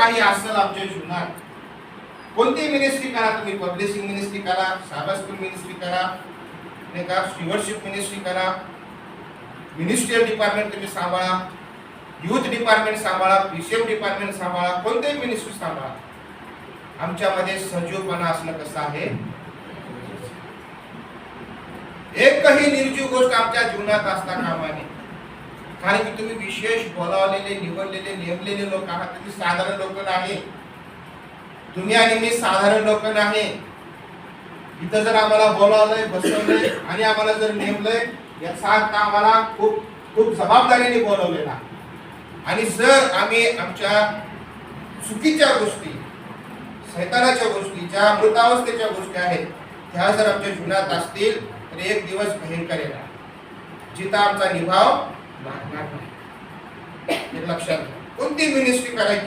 काही असेल आमच्या जीवनात, कोणती मिनिस्ट्री करा तुम्ही, पब्लिशिंग मिनिस्ट्री करा, साबा स्कूल मिनिस्ट्री करा, नाही का, स्टीवर्डशिप मिनिस्ट्री करा, मिनिस्ट्रियल डिपार्टमेंट तुम्ही सांभाळा, युथ डिपार्टमेंट सांभाळा, पीसीएम डिपार्टमेंट सांभाळा, कोणतेही मिनिस्ट्री सांभाळा, आमच्यामध्ये सजीवपणा असणं कसं आहे. एकही निर्जीव गोष्ट आमच्या जीवनात असता कामा नये. कारण की तुम्ही विशेष बोलावलेले, निवडलेले, नेमलेले लोक आहात. तुम्ही साधारण लोक नाही. तुम्ही आणि मी साधारण लोक नाही. इथं जर आम्हाला बोलावलंय, बसवलंय आणि आम्हाला जर नेमलंय, याचा अर्थ आम्हाला खूप खूप जबाबदारीने बोलवलेला. आणि जर आम्ही आमच्या चुकीच्या गोष्टी, शैतानाच्या गोष्टी, ज्या मृतावस्थेच्या गोष्टी आहेत, त्या जर आमच्या जीवनात असतील तर एक दिवस भयंकर येणार, जिथं आमचा निभाव लागणार नाही. हे लक्षात घ्या. कोणती मिनिस्ट्री करायची